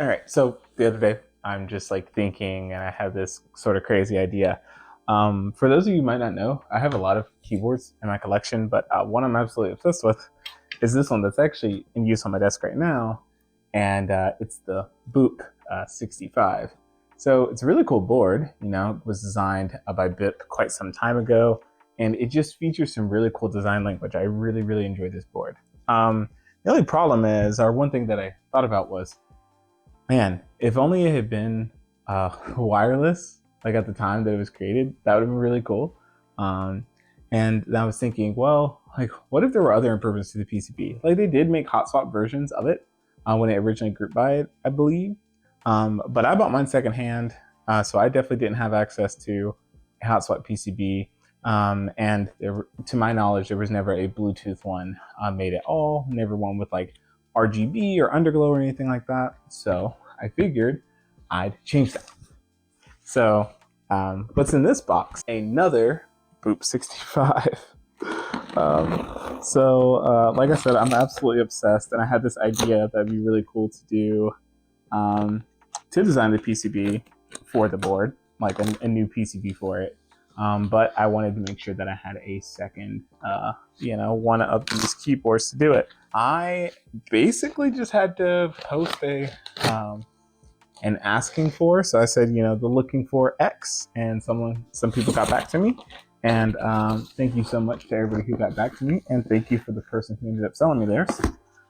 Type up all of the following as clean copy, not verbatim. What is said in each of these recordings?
All right, so the other day, I'm just like thinking, and I have this sort of crazy idea. For those of you who might not know, I have a lot of keyboards in my collection, but one I'm absolutely obsessed with is this one that's actually in use on my desk right now, and it's the Boop65. So it's a really cool board. It was designed by Bip quite some time ago, and it just features some really cool design language. I really, really enjoy this board. The only problem is, or one thing that I thought about was, man, if only it had been wireless, like at the time that it was created, that would have been really cool. Um, and I was thinking, well, like, what if there were other improvements to the PCB? Like, they did make hot swap versions of it when it originally group by it, I believe. But I bought mine secondhand, so I definitely didn't have access to a hot swap PCB. And to my knowledge, there was never a Bluetooth one made at all. Never one with like RGB or underglow or anything like that. So I figured I'd change that. So what's in this box? Another Boop65. Like I said, I'm absolutely obsessed, and I had this idea that'd be really cool to do, to design the PCB for the board, like a new PCB for it. But I wanted to make sure that I had a second, one of these keyboards to do it. I basically just had to post an asking for. So I said, the looking for X, and some people got back to me. And thank you so much to everybody who got back to me, and thank you for the person who ended up selling me theirs.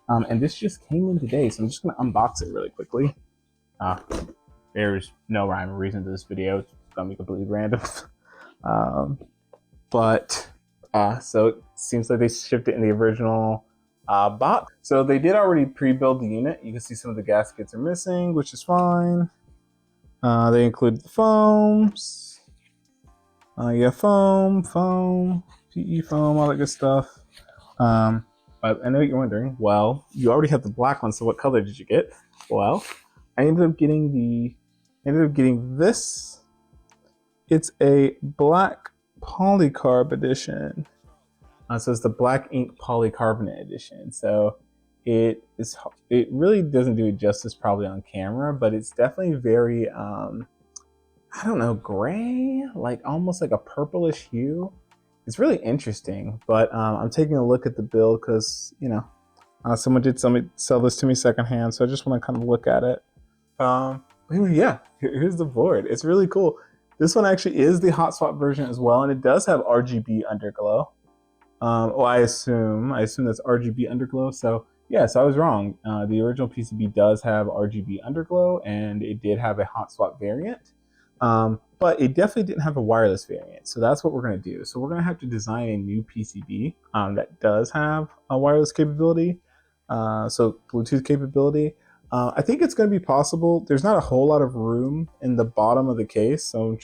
And this just came in today, so I'm just gonna unbox it really quickly. There's no rhyme or reason to this video. It's gonna be completely random. So it seems like they shipped it in the original box. So they did already pre-build the unit. You can see some of the gaskets are missing, which is fine. They include the foams. Foam, PE foam, all that good stuff. But I know you're wondering, well, you already have the black one, so what color did you get? Well, I ended up getting this. It's a black polycarb edition. So it's the black ink polycarbonate edition. So it really doesn't do it justice probably on camera, but it's definitely very, I don't know, gray, like almost like a purplish hue. It's really interesting, but I'm taking a look at the build because, someone did sell this to me secondhand, so I just want to kind of look at it. Anyway, yeah, here's the board. It's really cool. This one actually is the hot swap version as well, and it does have RGB underglow. I assume that's RGB underglow. So yeah, so I was wrong. The original PCB does have RGB underglow, and it did have a hot swap variant. But it definitely didn't have a wireless variant. So that's what we're going to do. So we're going to have to design a new PCB that does have a wireless capability, so Bluetooth capability. I think it's going to be possible. There's not a whole lot of room in the bottom of the case, so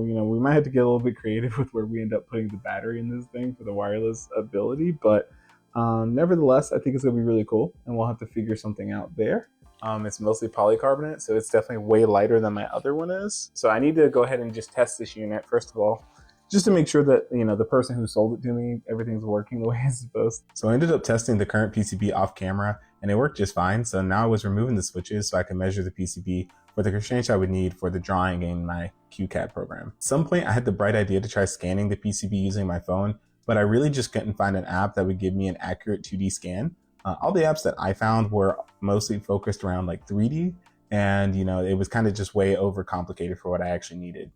we might have to get a little bit creative with where we end up putting the battery in this thing for the wireless ability. But nevertheless, I think it's going to be really cool, and we'll have to figure something out there. It's mostly polycarbonate, so it's definitely way lighter than my other one is. So I need to go ahead and just test this unit first of all, just to make sure that, the person who sold it to me, everything's working the way it's supposed to. So I ended up testing the current PCB off camera, and it worked just fine. So now I was removing the switches so I could measure the PCB for the constraints I would need for the drawing in my QCAD program. At some point, I had the bright idea to try scanning the PCB using my phone, but I really just couldn't find an app that would give me an accurate 2D scan. All the apps that I found were mostly focused around like 3D, and it was kind of just way overcomplicated for what I actually needed.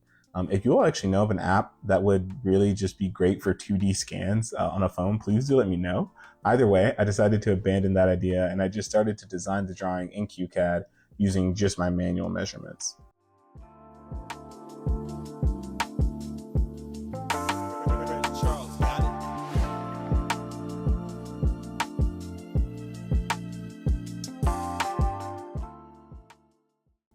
If you all actually know of an app that would really just be great for 2D scans on a phone, please do let me know. Either way, I decided to abandon that idea, and I just started to design the drawing in QCAD using just my manual measurements.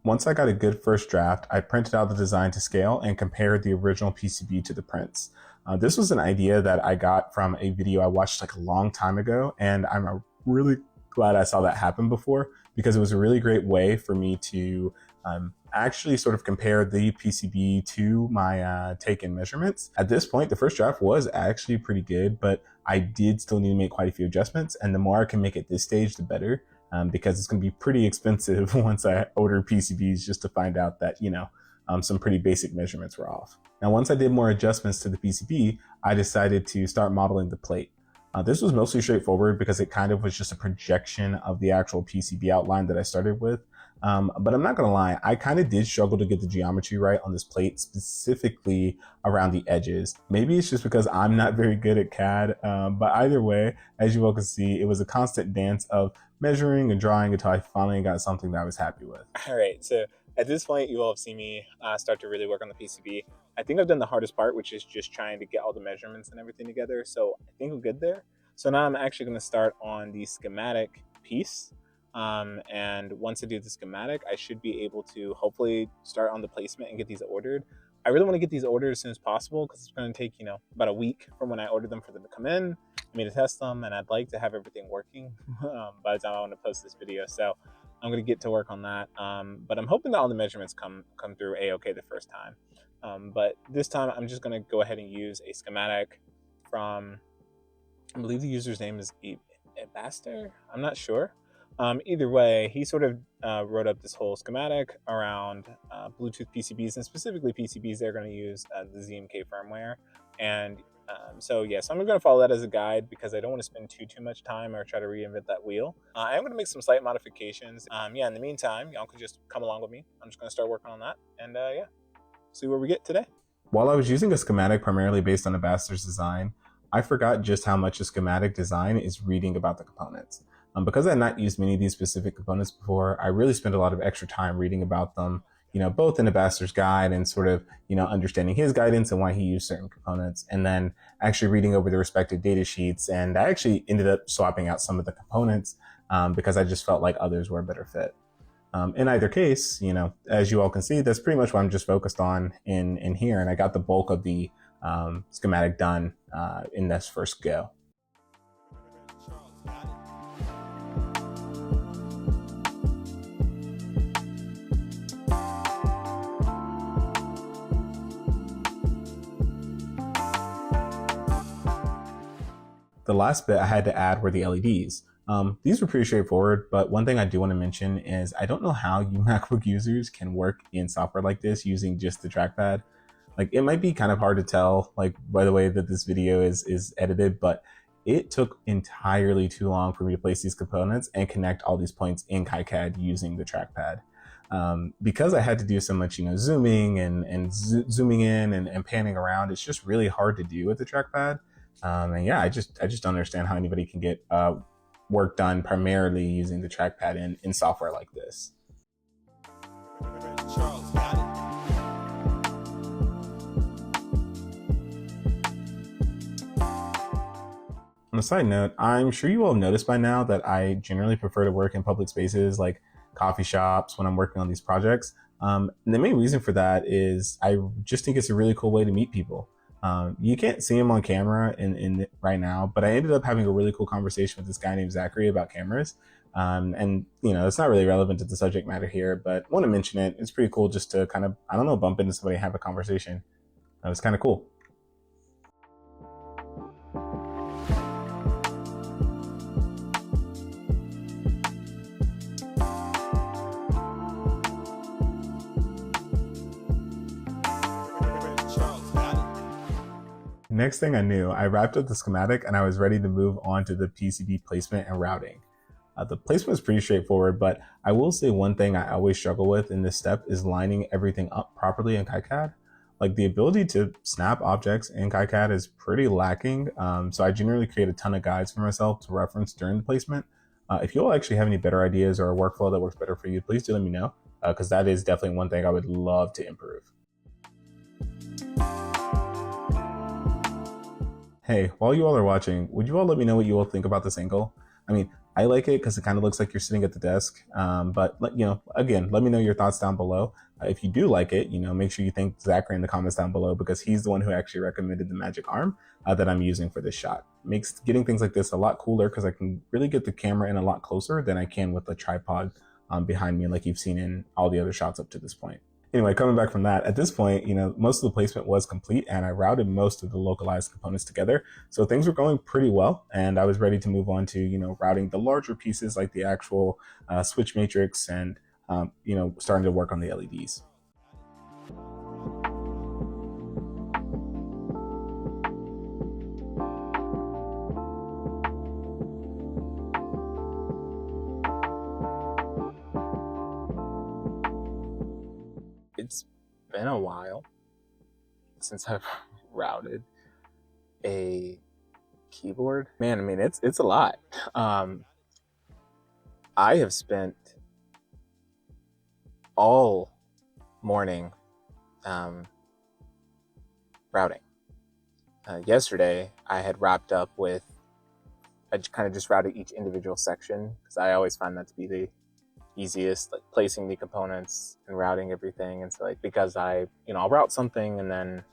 Once I got a good first draft, I printed out the design to scale and compared the original PCB to the prints. This was an idea that I got from a video I watched like a long time ago, and I'm really glad I saw that happen before, because it was a really great way for me to actually sort of compare the PCB to my taken measurements. At this point, the first draft was actually pretty good, but I did still need to make quite a few adjustments, and the more I can make at this stage, the better. because it's going to be pretty expensive once I order PCBs just to find out that, some pretty basic measurements were off. Now, once I did more adjustments to the PCB, I decided to start modeling the plate. This was mostly straightforward because it kind of was just a projection of the actual PCB outline that I started with. But I'm not going to lie, I kind of did struggle to get the geometry right on this plate, specifically around the edges. Maybe it's just because I'm not very good at CAD, but either way, as you all can see, it was a constant dance of measuring and drawing until I finally got something that I was happy with. All right, so at this point, you all have seen me start to really work on the PCB. I think I've done the hardest part, which is just trying to get all the measurements and everything together. So I think we're good there. So now I'm actually going to start on the schematic piece. And once I do the schematic, I should be able to hopefully start on the placement and get these ordered. I really want to get these ordered as soon as possible because it's going to take, about a week from when I ordered them for them to come in, me to test them, and I'd like to have everything working by the time I want to post this video. So I'm going to get to work on that. But I'm hoping that all the measurements come through A-okay the first time. But this time I'm just going to go ahead and use a schematic from, I believe the user's name is Ebaster. I'm not sure. Either way, he sort of wrote up this whole schematic around Bluetooth PCBs, and specifically PCBs they're going to use the ZMK firmware. And so I'm going to follow that as a guide because I don't want to spend too much time or try to reinvent that wheel. I am going to make some slight modifications. In the meantime, y'all can just come along with me. I'm just going to start working on that and see where we get today. While I was using a schematic primarily based on Abaster's design, I forgot just how much a schematic design is reading about the components. Because I had not used many of these specific components before, I really spent a lot of extra time reading about them, both in Abaster's guide and sort of, understanding his guidance and why he used certain components, and then actually reading over the respective data sheets. And I actually ended up swapping out some of the components because I just felt like others were a better fit. In either case, as you all can see, that's pretty much what I'm just focused on in here. And I got the bulk of the schematic done in this first go. The last bit I had to add were the LEDs. These were pretty straightforward, but one thing I do want to mention is I don't know how you MacBook users can work in software like this using just the trackpad. Like, it might be kind of hard to tell, like, by the way that this video is edited, but it took entirely too long for me to place these components and connect all these points in KiCad using the trackpad. Because I had to do so much, zooming and zooming in and panning around, it's just really hard to do with the trackpad. I just don't understand how anybody can get work done primarily using the trackpad in software like this. On a side note, I'm sure you all have noticed by now that I generally prefer to work in public spaces like coffee shops when I'm working on these projects. And the main reason for that is I just think it's a really cool way to meet people. You can't see him on camera in right now, but I ended up having a really cool conversation with this guy named Zachary about cameras. And it's not really relevant to the subject matter here, but I want to mention it. It's pretty cool just to kind of, bump into somebody and have a conversation. That was kind of cool. Next thing I knew, I wrapped up the schematic and I was ready to move on to the PCB placement and routing. The placement is pretty straightforward, but I will say one thing I always struggle with in this step is lining everything up properly in KiCad. Like, the ability to snap objects in KiCad is pretty lacking, so I generally create a ton of guides for myself to reference during the placement. If you all actually have any better ideas or a workflow that works better for you, please do let me know, because that is definitely one thing I would love to improve. Hey, while you all are watching, would you all let me know what you all think about this angle? I mean, I like it because it kind of looks like you're sitting at the desk. But again, let me know your thoughts down below. If you do like it, make sure you thank Zachary in the comments down below, because he's the one who actually recommended the magic arm that I'm using for this shot. Makes getting things like this a lot cooler because I can really get the camera in a lot closer than I can with the tripod behind me, like you've seen in all the other shots up to this point. Anyway, coming back from that, at this point, most of the placement was complete and I routed most of the localized components together. So things were going pretty well and I was ready to move on to, routing the larger pieces like the actual switch matrix and, starting to work on the LEDs. It's been a while since I've routed a keyboard. Man, I mean, it's a lot. I have spent all morning routing. Yesterday, I had wrapped up with, I kind of just routed each individual section because I always find that to be the easiest, like placing the components and routing everything. And so like, because I'll route something and then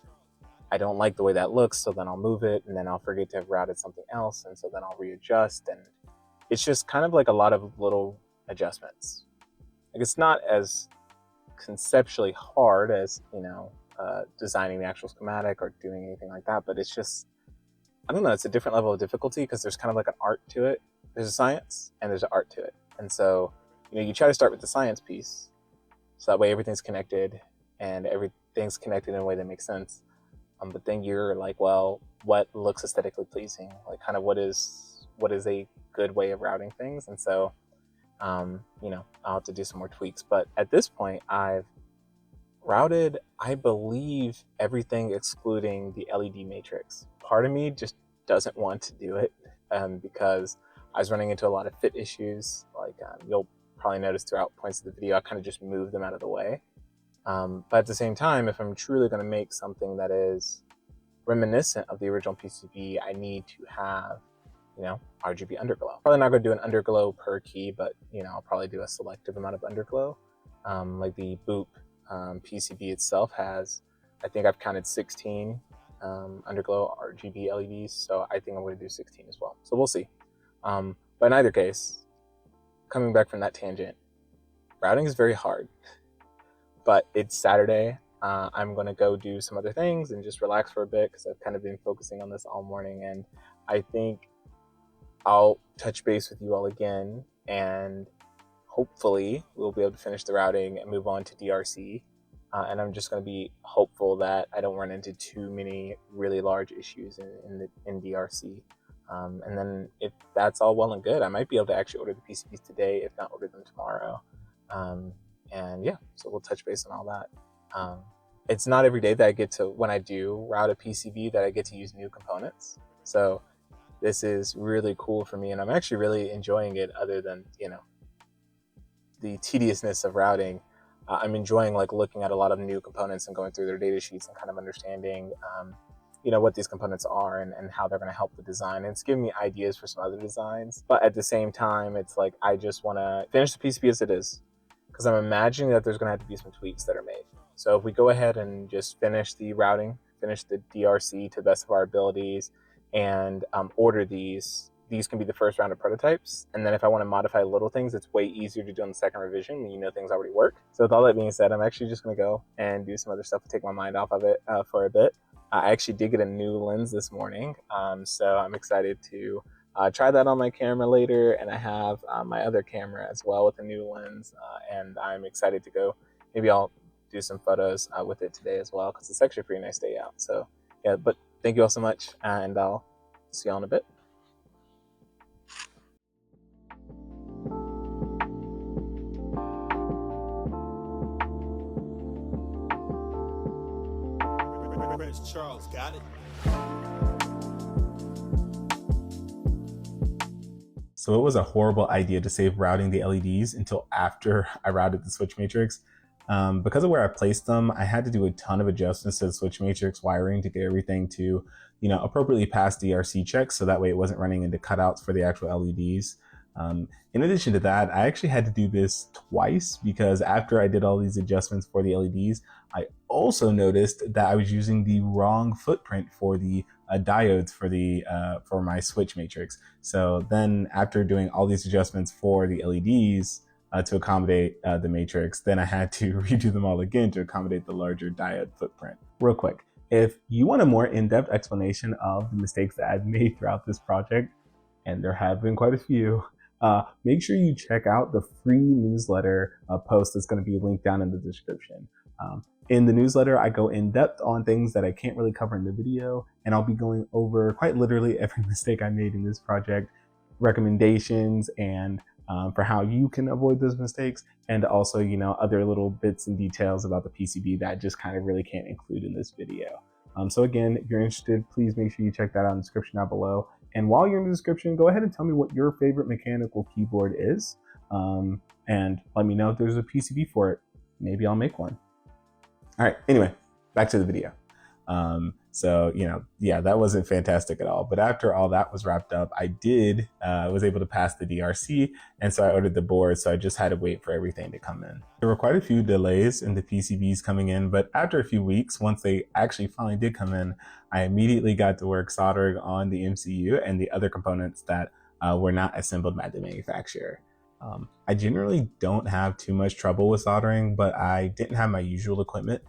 I don't like the way that looks, so then I'll move it and then I'll forget to have routed something else. And so then I'll readjust, and it's just kind of like a lot of little adjustments. Like it's not as conceptually hard as, designing the actual schematic or doing anything like that, but it's just, I don't know, it's a different level of difficulty because there's kind of like an art to it. There's a science and there's an art to it. And so, you try to start with the science piece, so that way everything's connected and everything's connected in a way that makes sense. But then you're like, well, what looks aesthetically pleasing? Like kind of what is a good way of routing things? And so, I'll have to do some more tweaks. But at this point, I've routed, I believe, everything excluding the LED matrix. Part of me just doesn't want to do it because I was running into a lot of fit issues. Like you'll probably notice throughout points of the video, I kind of just moved them out of the way. But at the same time, if I'm truly going to make something that is reminiscent of the original PCB, I need to have, RGB underglow. Probably not going to do an underglow per key, but, I'll probably do a selective amount of underglow. Like the Boop PCB itself has, I think I've counted 16 underglow RGB LEDs, so I think I'm going to do 16 as well. So we'll see. But in either case, coming back from that tangent, routing is very hard. But it's Saturday. I'm going to go do some other things and just relax for a bit because I've kind of been focusing on this all morning. And I think I'll touch base with you all again. And hopefully we'll be able to finish the routing and move on to DRC. And I'm just going to be hopeful that I don't run into too many really large issues in DRC. And then if that's all well and good, I might be able to actually order the PCBs today, if not order them tomorrow. And yeah, so we'll touch base on all that. It's not every day that I get to, when I do route a PCB, that I get to use new components. So this is really cool for me, and I'm actually really enjoying it, other than, the tediousness of routing. I'm enjoying like looking at a lot of new components and going through their data sheets and kind of understanding, what these components are and how they're going to help the design. And it's giving me ideas for some other designs. But at the same time, it's like, I just want to finish the PCB as it is, because I'm imagining that there's going to have to be some tweaks that are made. So if we go ahead and just finish the routing, finish the DRC to the best of our abilities, and order these can be the first round of prototypes. And then if I want to modify little things, it's way easier to do on the second revision when things already work. So with all that being said, I'm actually just going to go and do some other stuff to take my mind off of it for a bit. I actually did get a new lens this morning, so I'm excited to try that on my camera later, and I have my other camera as well with a new lens, and I'm excited to go. Maybe I'll do some photos with it today as well, because it's actually a pretty nice day out. So yeah, but thank you all so much, and I'll see you all in a bit. Charles, got it. So it was a horrible idea to save routing the LEDs until after I routed the switch matrix. Because of where I placed them, I had to do a ton of adjustments to the switch matrix wiring to get everything to, appropriately pass DRC checks, so that way it wasn't running into cutouts for the actual LEDs. In addition to that, I actually had to do this twice, because after I did all these adjustments for the LEDs, I also noticed that I was using the wrong footprint for the diodes for my switch matrix. So then after doing all these adjustments for the LEDs, to accommodate the matrix. Then I had to redo them all again to accommodate the larger diode footprint. Real quick, if you want a more in-depth explanation of the mistakes that I've made throughout this project, and there have been quite a few, make sure you check out the free newsletter post that's going to be linked down in the description. In the newsletter, I go in depth on things that I can't really cover in the video, and I'll be going over quite literally every mistake I made in this project, recommendations, and for how you can avoid those mistakes, and also, other little bits and details about the PCB that I just kind of really can't include in this video. So again, if you're interested, please make sure you check that out in the description down below. And while you're in the description, go ahead and tell me what your favorite mechanical keyboard is, and let me know if there's a PCB for it. Maybe I'll make one. All right, anyway, back to the video. So, yeah, that wasn't fantastic at all. But after all that was wrapped up, I was able to pass the DRC. And so I ordered the board. So I just had to wait for everything to come in. There were quite a few delays in the PCBs coming in. But after a few weeks, once they actually finally did come in, I immediately got to work soldering on the MCU and the other components that were not assembled by the manufacturer. I generally don't have too much trouble with soldering, but I didn't have my usual equipment.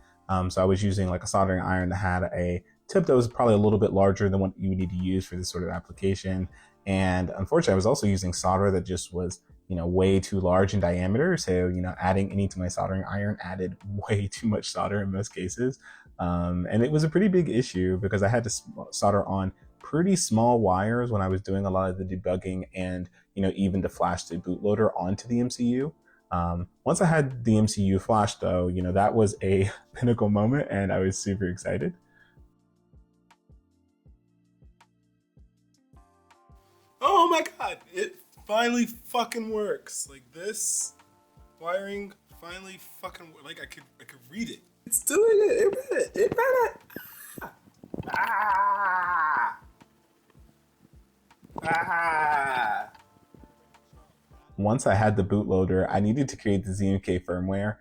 So I was using like a soldering iron that had a tip that was probably a little bit larger than what you would need to use for this sort of application. And unfortunately, I was also using solder that just was, way too large in diameter. So, adding any to my soldering iron added way too much solder in most cases. And it was a pretty big issue because I had to solder on pretty small wires when I was doing a lot of the debugging and, even to flash the bootloader onto the MCU. Once I had the MCU flashed though, that was a pinnacle moment and I was super excited. Oh my god, it finally fucking works. Like this wiring finally fucking like I could read it. It's doing it. It read it. Ah. Ah. Once I had the bootloader, I needed to create the ZMK firmware.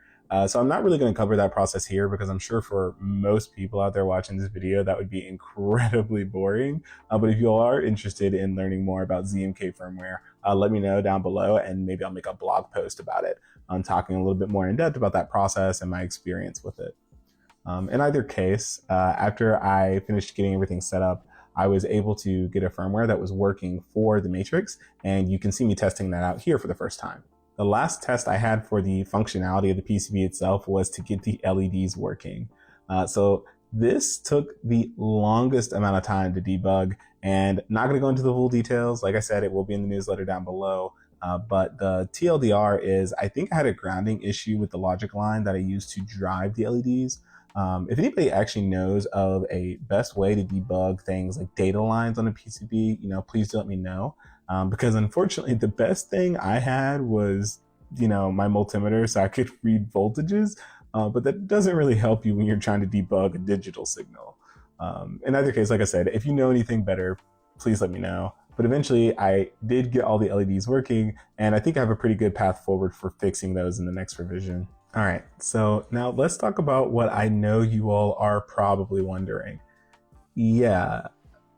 So I'm not really going to cover that process here because I'm sure for most people out there watching this video, that would be incredibly boring. But if you all are interested in learning more about ZMK firmware, let me know down below and maybe I'll make a blog post about it. I'm talking a little bit more in depth about that process and my experience with it. In either case, after I finished getting everything set up, I was able to get a firmware that was working for the matrix, and you can see me testing that out here for the first time. The last test I had for the functionality of the PCB itself was to get the LEDs working. So this took the longest amount of time to debug, and not going to go into the full details. Like I said, it will be in the newsletter down below. But the TLDR is, I think I had a grounding issue with the logic line that I used to drive the LEDs. If anybody actually knows of a best way to debug things like data lines on a PCB, please let me know. Because unfortunately, the best thing I had was, my multimeter, so I could read voltages, but that doesn't really help you when you're trying to debug a digital signal. In either case, like I said, if you know anything better, please let me know. But eventually, I did get all the LEDs working, and I think I have a pretty good path forward for fixing those in the next revision. All right, so now let's talk about what I know you all are probably wondering. Yeah,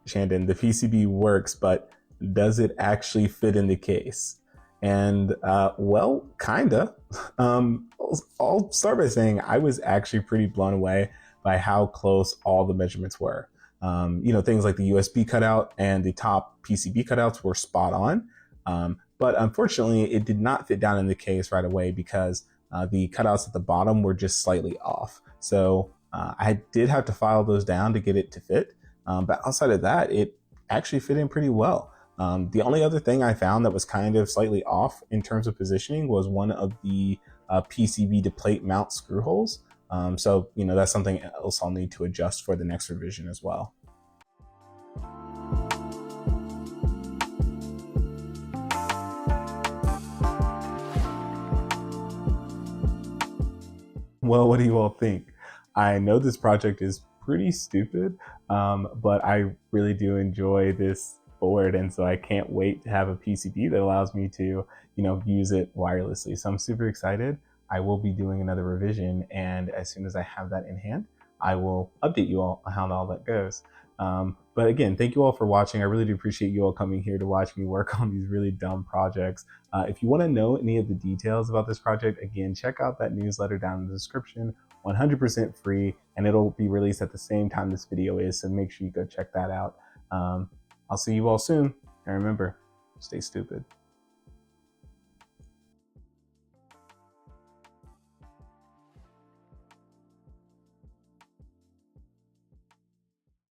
Shandon, the PCB works, but does it actually fit in the case? And well, kinda. I'll start by saying I was actually pretty blown away by how close all the measurements were. Things like the USB cutout and the top PCB cutouts were spot on. But unfortunately, it did not fit down in the case right away because the cutouts at the bottom were just slightly off. So I did have to file those down to get it to fit. But outside of that, it actually fit in pretty well. The only other thing I found that was kind of slightly off in terms of positioning was one of the PCB to plate mount screw holes. So that's something else I'll need to adjust for the next revision as well. Well, what do you all think? I know this project is pretty stupid, but I really do enjoy this board, and so I can't wait to have a PCB that allows me to, use it wirelessly. So I'm super excited. I will be doing another revision, and as soon as I have that in hand, I will update you all on how all that goes. But again, thank you all for watching. I really do appreciate you all coming here to watch me work on these really dumb projects. If you want to know any of the details about this project, again, check out that newsletter down in the description. 100% free, and it'll be released at the same time this video is, so make sure you go check that out. I'll see you all soon, and remember, stay stupid.